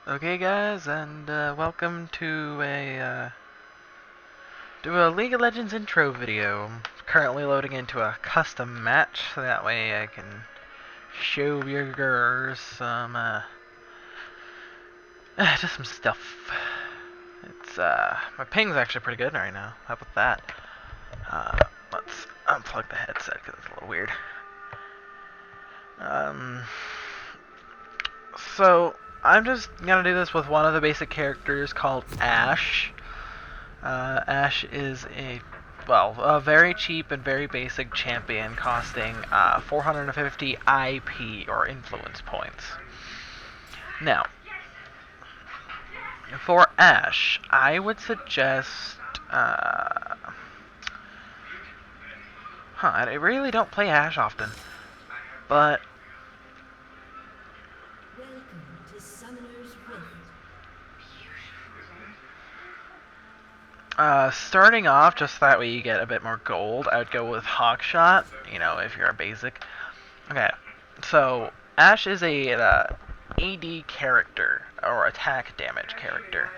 Okay, guys, and welcome to a League of Legends intro video. I'm currently loading into a custom match, so that way I can show you girls some just some stuff. It's my ping's actually pretty good right now. How about that? Let's unplug the headset because it's a little weird. Um, so I'm just gonna do this with one of the basic characters called Ashe. Ashe is a very cheap and very basic champion costing 450 IP or influence points. Now, for Ashe, I would suggest. I really don't play Ashe often, but starting off, just that way you get a bit more gold, I would go with Hawkshot, if you're a basic. Okay, so Ashe is a AD character, or attack damage character.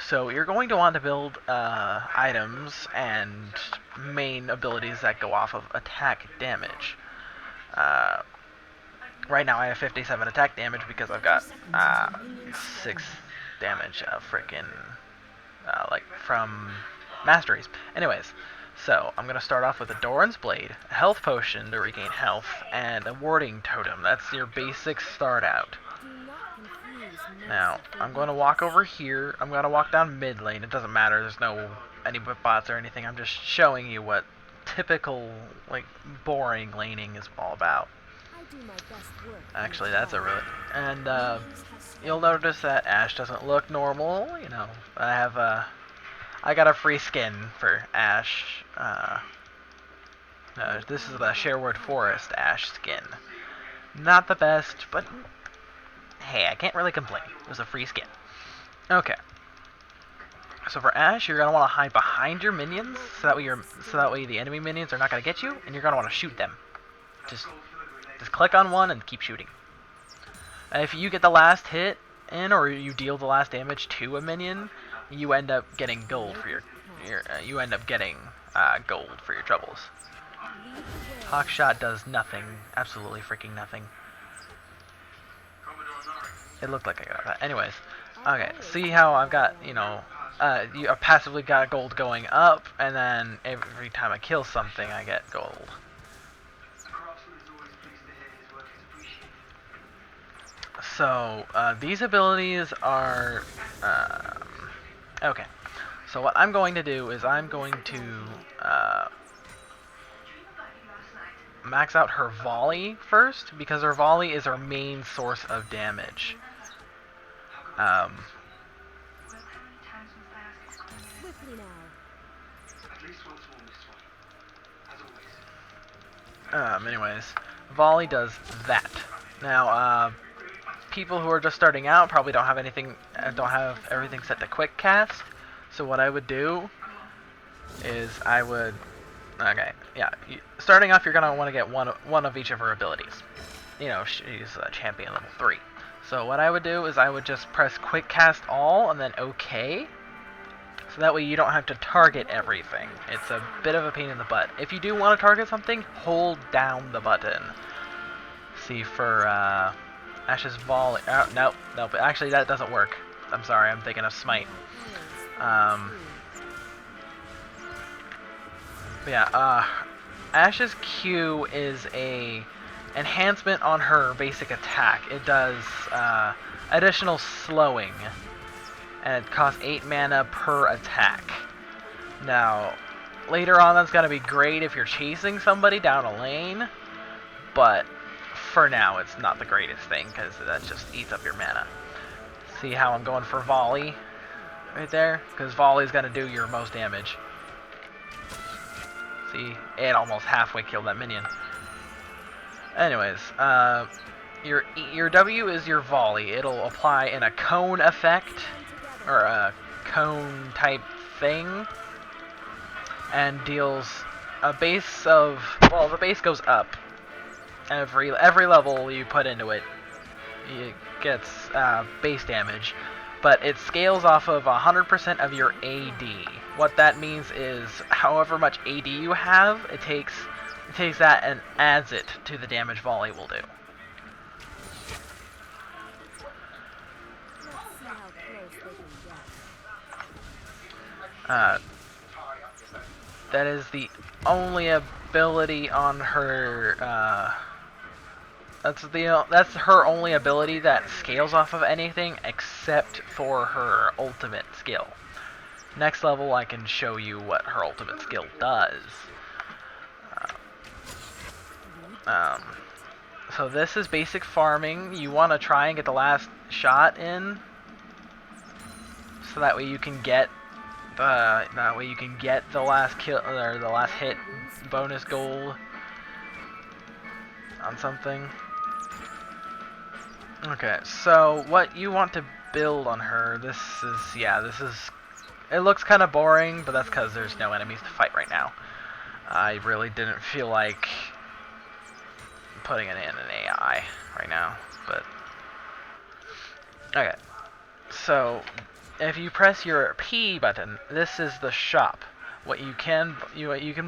So you're going to want to build items and main abilities that go off of attack damage. Right now I have 57 attack damage because I've got 6 damage frickin' from masteries. Anyways, so I'm going to start off with a Doran's Blade, a health potion to regain health, and a warding totem. That's your basic start out. Now, I'm going to walk over here. I'm going to walk down mid lane. It doesn't matter. There's no any bots or anything. I'm just showing you what typical, boring laning is all about. Actually, that's a really... And, you'll notice that Ashe doesn't look normal. I got a free skin for Ashe. This is the Sherwood Forest Ashe skin. Not the best, but hey, I can't really complain. It was a free skin. Okay. So for Ashe, you're gonna want to hide behind your minions, so that way the enemy minions are not gonna get you, and you're gonna want to shoot them. Just click on one and keep shooting. If you get the last hit in, or you deal the last damage to a minion, you end up getting gold for your gold for your troubles. Hawkshot does nothing, absolutely freaking nothing. It looked like I got that. Anyways, okay. See how I've got you passively got gold going up, and then every time I kill something, I get gold. So these abilities are okay. So what I'm going to do is I'm going to max out her volley first, because her volley is her main source of damage. Anyways, volley does that. Now, people who are just starting out probably don't have everything set to quick cast. So what I would do is starting off, you're gonna want to get one of each of her abilities. She's a champion level 3. So what I would do is I would just press quick cast all and then OK. So that way you don't have to target everything. It's a bit of a pain in the butt. If you do want to target something, hold down the button. See, for Ashe's volley. Nope. Actually, that doesn't work. I'm sorry. I'm thinking of smite. Ashe's Q is a enhancement on her basic attack. It does additional slowing, and it costs 8 mana per attack. Now, later on, that's gonna be great if you're chasing somebody down a lane, but for now, it's not the greatest thing, because that just eats up your mana. See how I'm going for volley right there? Because volley is going to do your most damage. See? It almost halfway killed that minion. Anyways, your W is your volley. It'll apply in a cone effect, or a cone type thing, and deals a base of... Well, the base goes up. Every level you put into it, it gets base damage. but it scales off of 100% of your AD. What that means is, however much AD you have, it takes that and adds it to the damage volley will do. That is the only ability on her. That's her only ability that scales off of anything except for her ultimate skill. Next level, I can show you what her ultimate skill does. So this is basic farming. You want to try and get the last shot in, so that way you can get the last kill or the last hit bonus gold on something. Okay, so what you want to build on her, this is, it looks kind of boring, but that's because there's no enemies to fight right now. I really didn't feel like putting it in an AI right now, but okay. So if you press your P button, this is the shop. What you can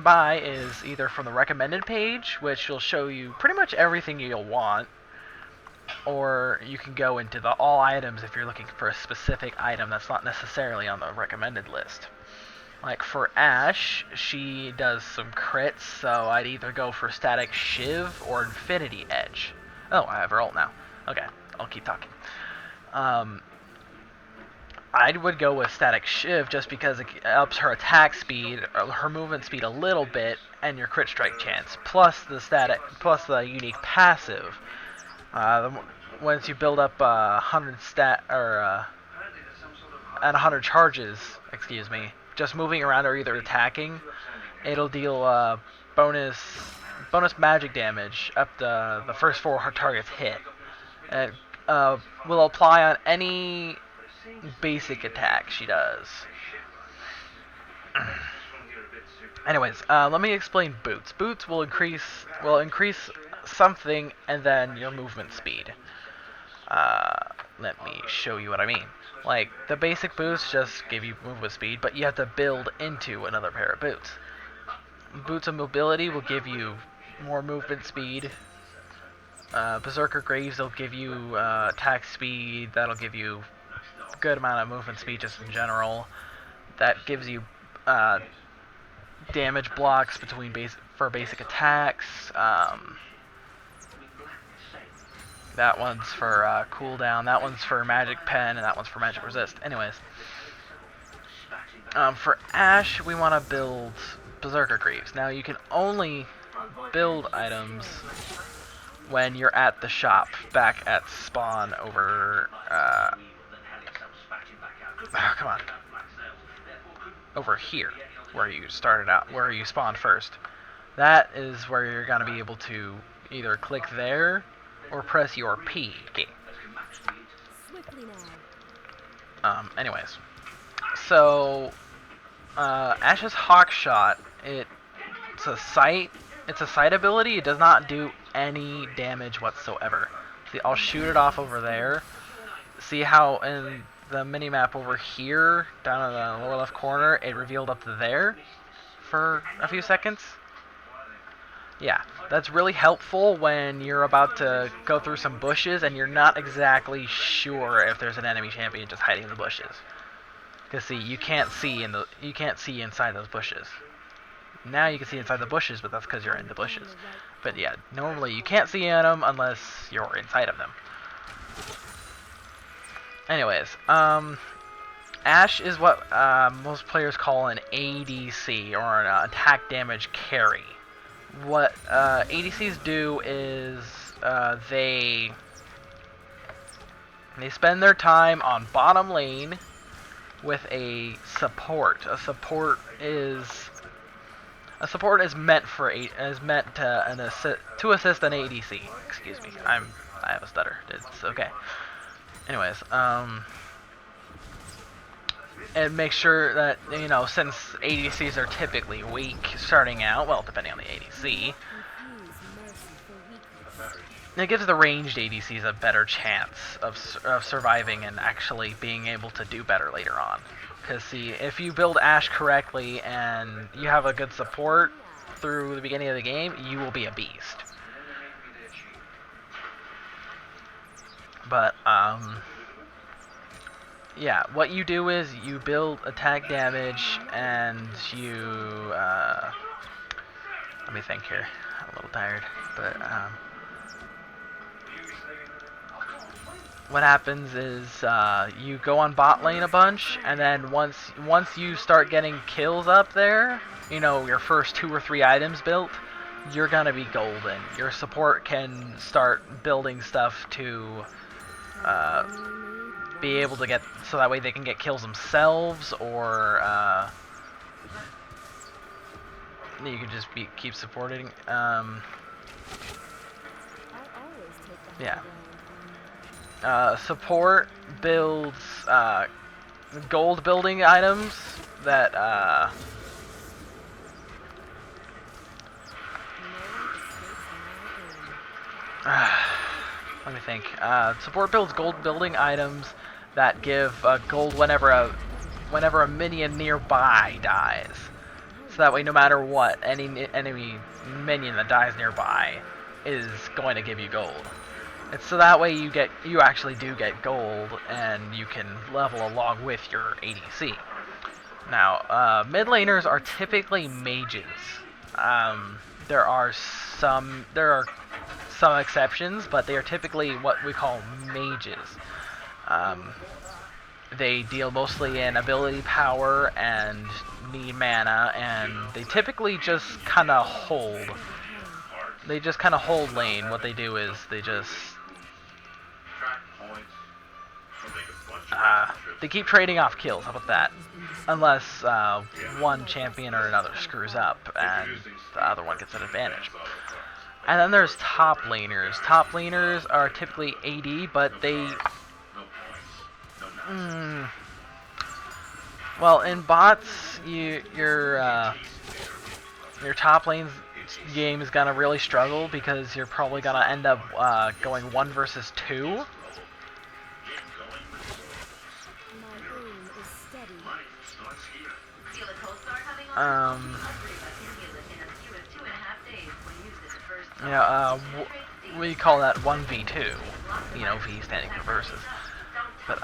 buy is either from the recommended page, which will show you pretty much everything you'll want, or you can go into the all items if you're looking for a specific item that's not necessarily on the recommended list. Like for Ashe, she does some crits, so I'd either go for Static Shiv or Infinity Edge. Oh, I have her ult now. Okay, I'll keep talking. I would go with Static Shiv just because it ups her attack speed, or her movement speed a little bit, and your crit strike chance, plus the unique passive. Once you build up 100 at 100 charges, excuse me, just moving around or either attacking, it'll deal bonus magic damage up the first 4 targets hit. It will apply on any basic attack she does. Anyways, let me explain boots. Boots will increase something and then your movement speed. Let me show you what I mean. Like, the basic boots just give you movement speed, but you have to build into another pair of boots. Boots of mobility will give you more movement speed. Berserker Graves will give you attack speed. That'll give you a good amount of movement speed just in general. That gives you damage blocks for basic attacks. That one's for cooldown, that one's for magic pen, and that one's for magic resist. Anyways, for Ashe, we want to build Berserker Greaves. Now, you can only build items when you're at the shop, back at spawn over, come on, over here, where you started out, where you spawned first. That is where you're going to be able to either click there or press your P key. Anyways, so Ashe's Hawk Shot, it's a sight ability. It does not do any damage whatsoever. See, I'll shoot it off over there. See how in the minimap over here, down in the lower left corner, it revealed up to there for a few seconds? Yeah, that's really helpful when you're about to go through some bushes and you're not exactly sure if there's an enemy champion just hiding in the bushes. Because see, you can't see inside those bushes. Now you can see inside the bushes, but that's because you're in the bushes. But yeah, normally you can't see in them unless you're inside of them. Anyways, Ashe is what most players call an ADC, or an attack damage carry. What ADCs do is they spend their time on bottom lane with a support. A support is meant to assist an ADC. Excuse me, I have a stutter. It's okay. Anyways, and make sure that, you know, since ADCs are typically weak starting out, well, depending on the ADC, it gives the ranged ADCs a better chance of surviving and actually being able to do better later on. Because see, if you build Ashe correctly and you have a good support through the beginning of the game, you will be a beast. But yeah, what you do is you build attack damage and you let me think here. I'm a little tired, but what happens is you go on bot lane a bunch, and then once you start getting kills up there, you know, your first 2 or 3 items built, you're gonna be golden. Your support can start building stuff to be able to get, so that way they can get kills themselves, or you can just keep supporting. Yeah. Support builds gold building items that let me think. Support builds gold building items that give gold whenever a minion nearby dies. So that way, no matter what, any enemy minion that dies nearby is going to give you gold. And so that way you actually do get gold, and you can level along with your ADC. Now, mid laners are typically mages. There are some exceptions, but they are typically what we call mages. They deal mostly in ability power and need mana, and they typically just kind of hold. They just kind of hold lane. What they do is they just they keep trading off kills. How about that? Unless one champion or another screws up and the other one gets an advantage. And then there's top laners. Top laners are typically AD, but they well, in bots, your top lane's game is gonna really struggle because you're probably gonna end up going 1 versus 2. We call that 1v2. You know, V standing for versus. But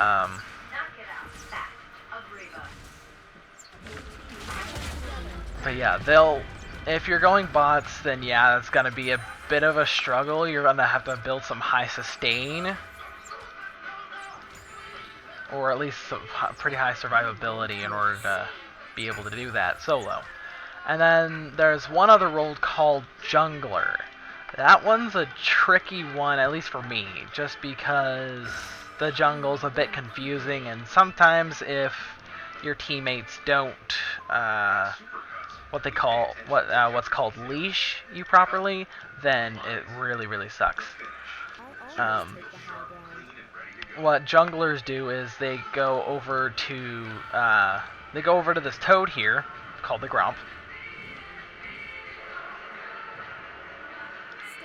yeah, if you're going bots, then yeah, it's gonna be a bit of a struggle. You're gonna have to build some high sustain, or at least some pretty high survivability in order to be able to do that solo. And then there's one other role called jungler. That one's a tricky one, at least for me, just because the jungle's a bit confusing, and sometimes if your teammates don't what's called leash you properly, then it really sucks. What junglers do is they go over to this toad here called the Gromp,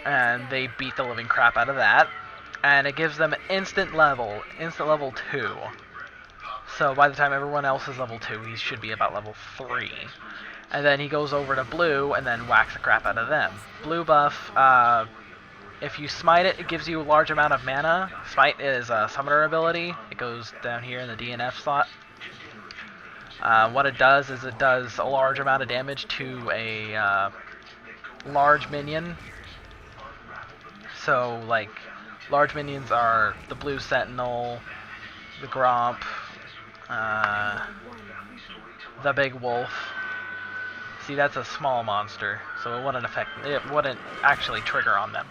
and they beat the living crap out of that, and it gives them instant level 2. So by the time everyone else is level 2, he should be about level 3. And then he goes over to blue and then whacks the crap out of them. Blue buff, if you smite it, it gives you a large amount of mana. Smite is a summoner ability. It goes down here in the DNF slot. What it does is it does a large amount of damage to a large minion. So, like, large minions are the blue sentinel, the Gromp, the big wolf. See, that's a small monster, so it wouldn't actually trigger on them.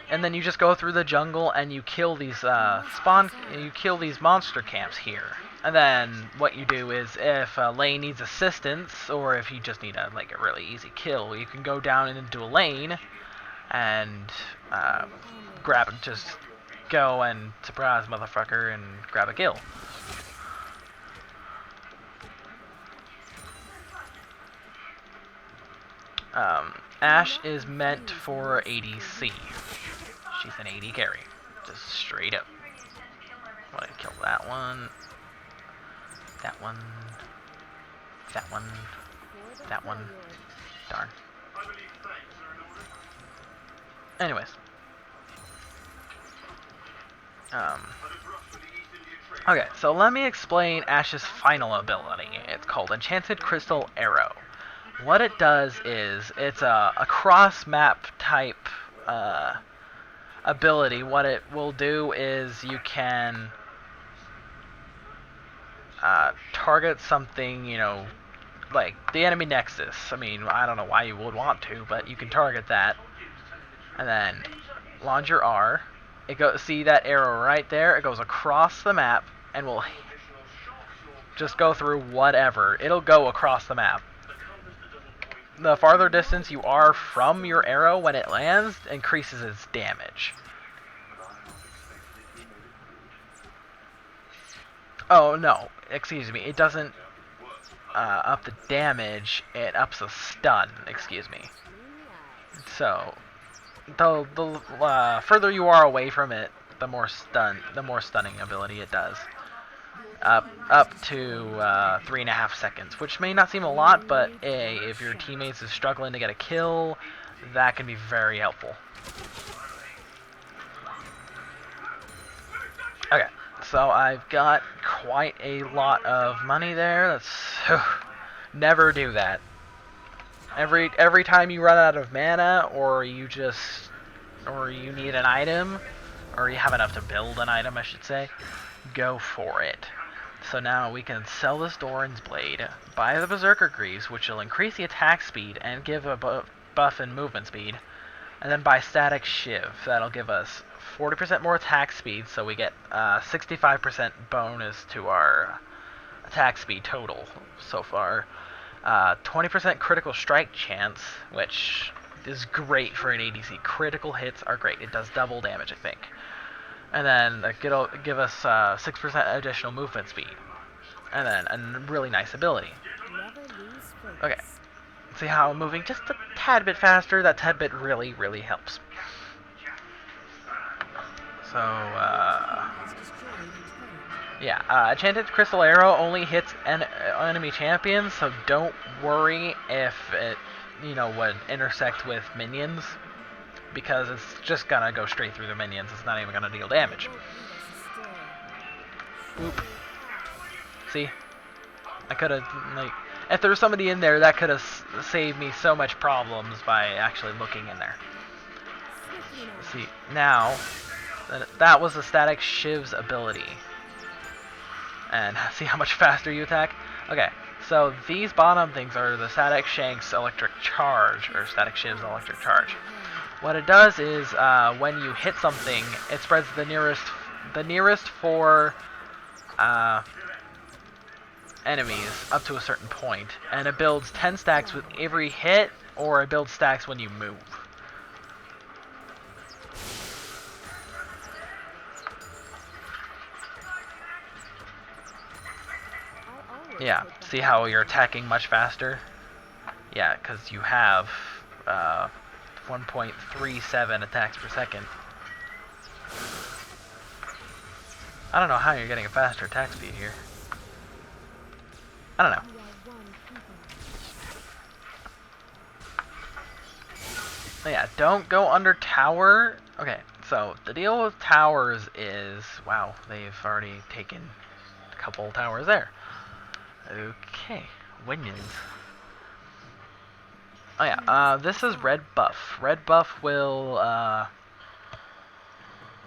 And then you just go through the jungle and you kill these monster camps here. And then what you do is, if a lane needs assistance, or if you just need a really easy kill, you can go down into a lane and just go and surprise motherfucker and grab a kill. Ashe is meant for ADC. She's an AD carry. Just straight up. Want to kill that one. That one. That one. That one. Darn. Anyways. Okay, so let me explain Ashe's final ability. It's called Enchanted Crystal Arrow. What it does is, it's a cross-map type ability. What it will do is you can target something, you know, like the enemy nexus. I mean, I don't know why you would want to, but you can target that. And then launch your R. It goes, see that arrow right there? It goes across the map and will just go through whatever. It'll go across the map. The farther distance you are from your arrow when it lands increases its damage. Oh, no. Excuse me. It doesn't up the damage. It ups the stun. Excuse me. So, the further you are away from it, the more stunning ability it does. Up to 3.5 seconds, which may not seem a lot, but if your teammates is struggling to get a kill, that can be very helpful. Okay, so I've got quite a lot of money there. That's never do that. Every time you run out of mana, or you need an item, or you have enough to build an item, I should say, go for it. So now we can sell this Doran's Blade, buy the Berserker Greaves, which will increase the attack speed and give a buff in movement speed, and then buy Static Shiv. That'll give us 40% more attack speed, so we get 65% bonus to our attack speed total so far. 20% critical strike chance, which is great for an ADC. Critical hits are great. It does double damage, I think. And then it'll give us 6% additional movement speed. And then a really nice ability. Okay. See how I'm moving just a tad bit faster? That tad bit really, really helps. So, yeah. Enchanted Crystal Arrow only hits enemy champions, so don't worry if it, would intersect with minions, because it's just gonna go straight through the minions. It's not even gonna deal damage. Oop. See? I could've, if there was somebody in there, that could've saved me so much problems by actually looking in there. See, now, that was the Static Shiv's ability. And see how much faster you attack? Okay, so these bottom things are the Static Shank's Electric Charge, or Static Shiv's Electric Charge. What it does is, when you hit something, it spreads the nearest 4 enemies up to a certain point, and it builds 10 stacks with every hit, or it builds stacks when you move. Yeah, see how you're attacking much faster? Yeah, because you have 1.37 attacks per second. I don't know how you're getting a faster attack speed here. I don't know. But yeah, don't go under tower. Okay, so the deal with towers is, wow, they've already taken a couple towers there. Okay, minions. Oh yeah, this is red buff. Red buff will,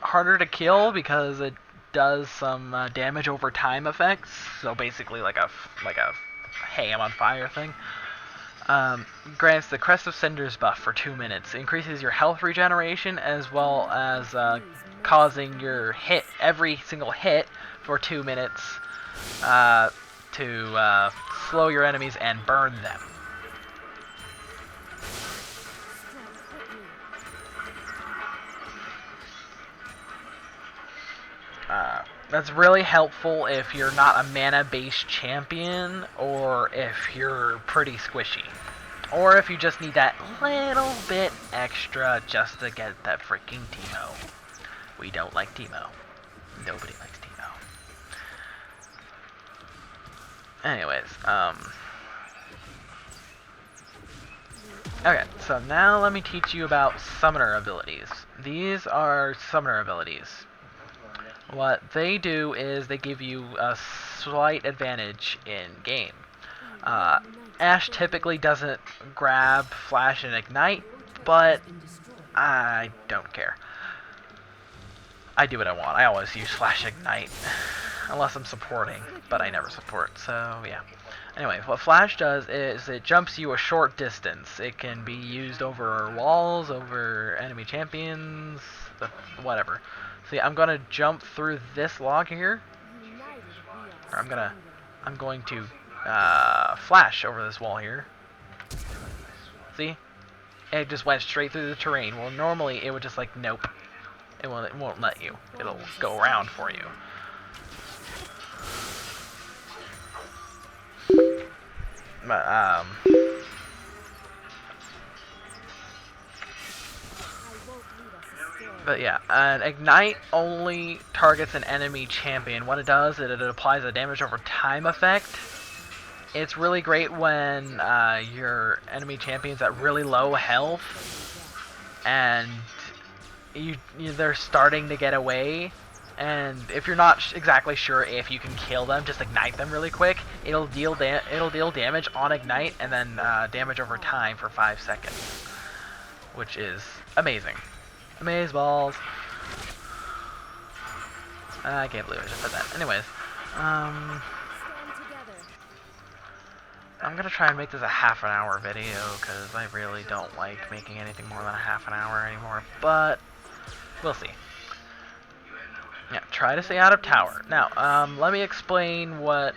harder to kill because it does some damage over time effects. So basically like a hey, I'm on fire thing. Grants the Crest of Cinders buff for 2 minutes. Increases your health regeneration as well as causing your every single hit for 2 minutes to slow your enemies and burn them. That's really helpful if you're not a mana-based champion or if you're pretty squishy. Or if you just need that little bit extra just to get that freaking Teemo. We don't like Teemo. Nobody likes Teemo. Anyways, okay, so now let me teach you about summoner abilities. These are summoner abilities. What they do is they give you a slight advantage in game. Ashe typically doesn't grab Flash and Ignite, but I don't care. I do what I want. I always use Flash Ignite, unless I'm supporting, but I never support, so yeah. Anyway, what Flash does is it jumps you a short distance. It can be used over walls, over enemy champions, whatever. See, I'm gonna jump through this log here. Or I'm going to flash over this wall here. See? It just went straight through the terrain. Well, normally it would just like, nope. It won't let you. It'll go around for you. But yeah, an Ignite only targets an enemy champion. What it does is it applies a damage over time effect. It's really great when your enemy champion's at really low health and they're starting to get away. And if you're not exactly sure if you can kill them, just ignite them really quick. It'll deal damage on ignite and then damage over time for 5 seconds, which is amazing. Amaze balls. I can't believe I just said that. Anyways, I'm gonna try and make this a half an hour video because I really don't like making anything more than a half an hour anymore. But we'll see. Yeah, try to stay out of tower. Now, let me explain what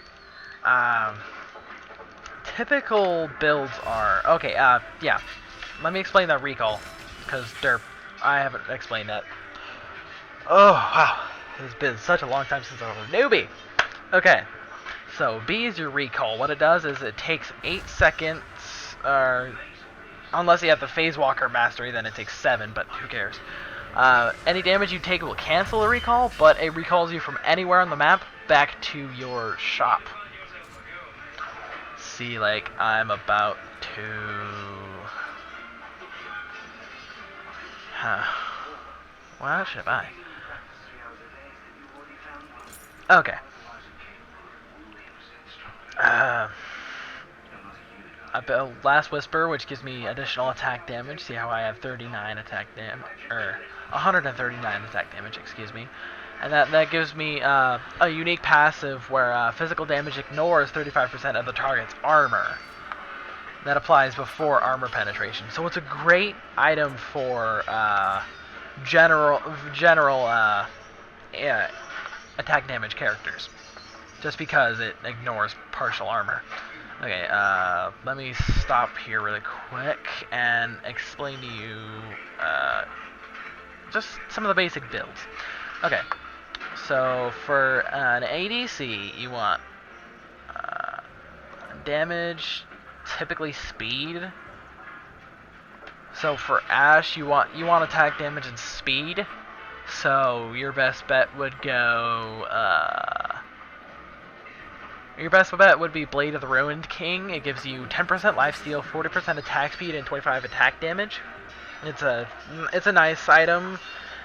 typical builds are. Okay, yeah. Let me explain that recall, because I haven't explained that. Oh, wow. It's been such a long time since I was a newbie. Okay, so B is your recall. What it does is it takes 8 seconds, unless you have the Phase Walker Mastery, then it takes 7, but who cares. Any damage you take will cancel a recall, but it recalls you from anywhere on the map back to your shop. See, like, I'm about to... What should I buy? Okay. I built Last Whisper, which gives me additional attack damage. See how I have 39 attack damage, or 139 attack damage, excuse me. And that gives me a unique passive where physical damage ignores 35% of the target's armor. That applies before armor penetration. So it's a great item for general attack damage characters, just because it ignores partial armor. Okay, let me stop here really quick and explain to you just some of the basic builds. Okay, so for an ADC, you want damage, typically speed. So for Ashe, you want attack damage and speed. So your best bet would go. Your best bet would be Blade of the Ruined King. It gives you 10% lifesteal, 40% attack speed, and 25 attack damage. It's a nice item,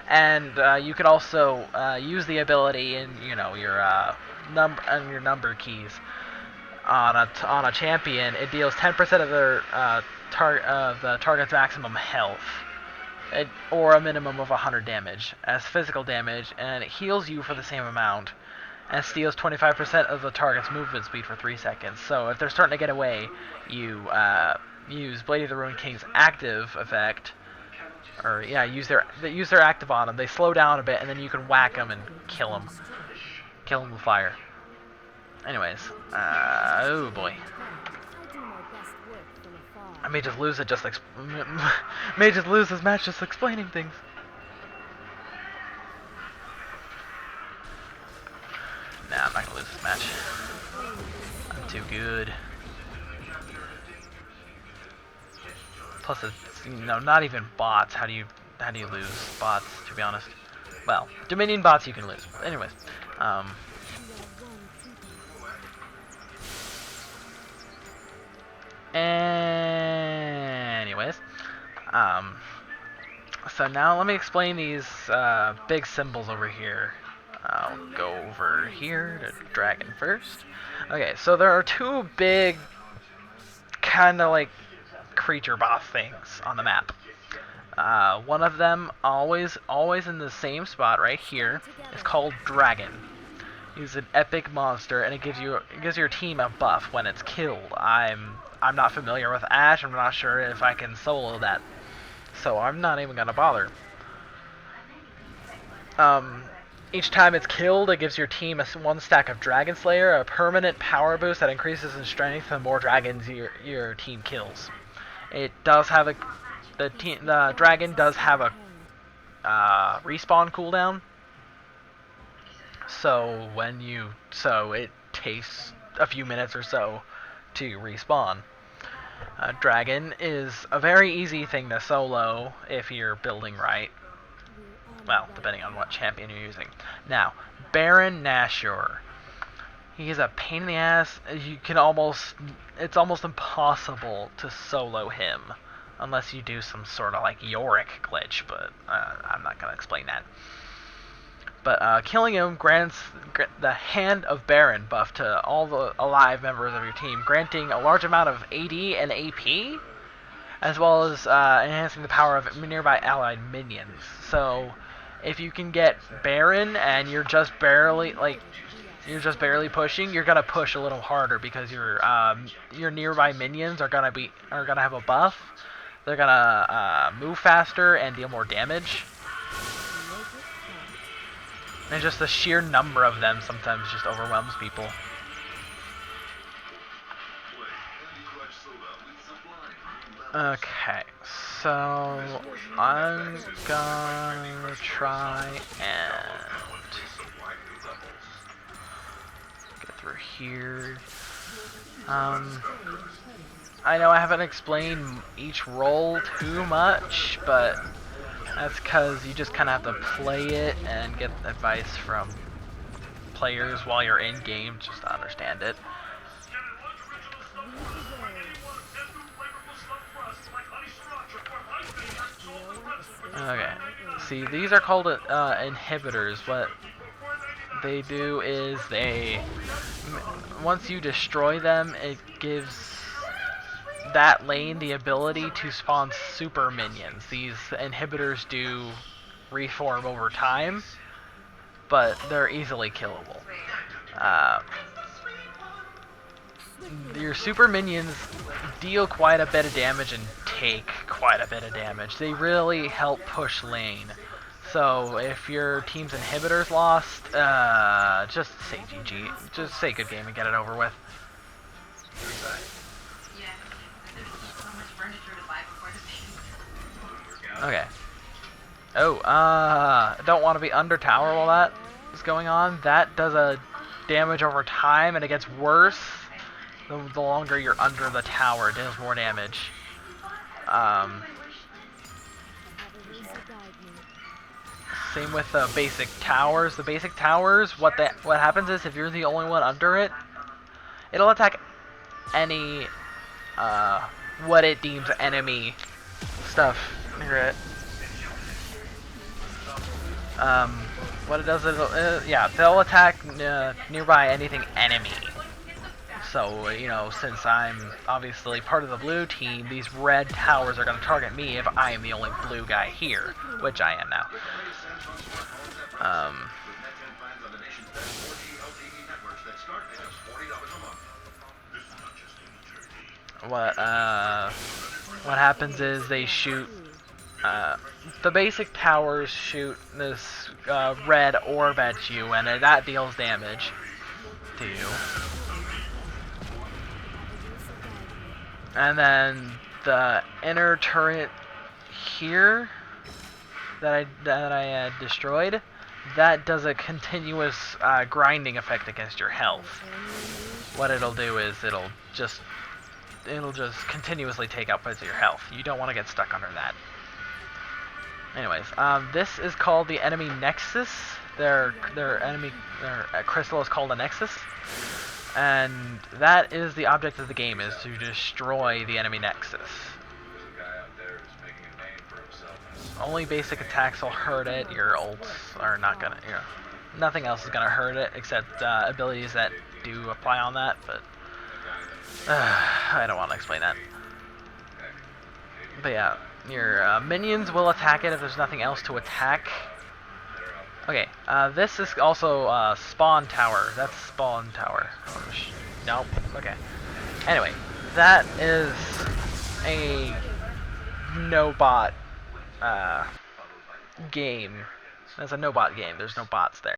and you can also use the ability in your number keys on a champion. It deals 10% of the target's maximum health, or a minimum of 100 damage as physical damage, and it heals you for the same amount, and steals 25% of the target's movement speed for 3 seconds. So if they're starting to get away, you use Blade of the Ruined King's active effect, or yeah, use their active on them. They slow down a bit, and then you can whack them and kill them with fire. Anyways, oh boy. I may just lose it may just lose this match just explaining things. Nah, I'm not gonna lose this match. I'm too good. Plus, it's, you know, not even bots. How do you lose bots? To be honest, well, Dominion bots you can lose. Anyways, anyways, so now let me explain these big symbols over here. I'll go over here to dragon first. Okay, so there are two big kind of like creature boss things on the map. One of them, always in the same spot right here, is called Dragon. He's an epic monster, and it gives your team a buff when it's killed. I'm not familiar with Ashe. I'm not sure if I can solo that, so I'm not even gonna bother. Each time it's killed, it gives your team one stack of Dragon Slayer, a permanent power boost that increases in strength the more dragons your team kills. It does have the dragon does have a respawn cooldown, so it takes a few minutes or so to respawn. Dragon is a very easy thing to solo if you're building right. Well, depending on what champion you're using. Now, Baron Nashor. He is a pain in the ass. It's almost impossible to solo him unless you do some sort of like Yorick glitch, but I'm not gonna explain that. But killing him grants the Hand of Baron buff to all the alive members of your team, granting a large amount of AD and AP, as well as enhancing the power of nearby allied minions. So, if you can get Baron and you're just barely pushing, you're gonna push a little harder because your nearby minions are gonna have a buff. They're gonna move faster and deal more damage. And just the sheer number of them sometimes just overwhelms people. Okay, so I'm gonna try and get through here. I know I haven't explained each role too much, but that's because you just kind of have to play it and get advice from players while you're in game just to understand it. Okay, see, these are called inhibitors. What they do is once you destroy them, it gives that lane the ability to spawn super minions. These inhibitors do reform over time, but they're easily killable. Your super minions deal quite a bit of damage and take quite a bit of damage. They really help push lane. So if your team's inhibitors lost, just say GG. Just say good game and get it over with. Okay. Oh, don't want to be under tower while that is going on. That does a damage over time, and it gets worse the longer you're under the tower. It deals more damage. Same with the basic towers. The basic towers, what happens is if you're the only one under it, it'll attack any what it deems enemy stuff near it. What it does is yeah, they'll attack nearby anything enemy. So, you know, since I'm obviously part of the blue team, these red towers are going to target me if I am the only blue guy here, which I am now. What happens is they shoot, the basic towers shoot this red orb at you, and that deals damage to you. And then the inner turret here that I destroyed, that does a continuous grinding effect against your health. What it'll do is it'll just it'll just continuously take out bits of your health. You don't want to get stuck under that. Anyways, this is called the enemy nexus. Their crystal is called a nexus, and that is the object of the game, is to destroy the enemy nexus. Only basic attacks will hurt it. Your ults are not gonna, nothing else is gonna hurt it except abilities that do apply on that. But I don't want to explain that. But yeah, your minions will attack it if there's nothing else to attack. Okay, this is also spawn tower. That's spawn tower. Nope. Okay. Anyway, that is a no bot game. That's a no bot game. There's no bots there.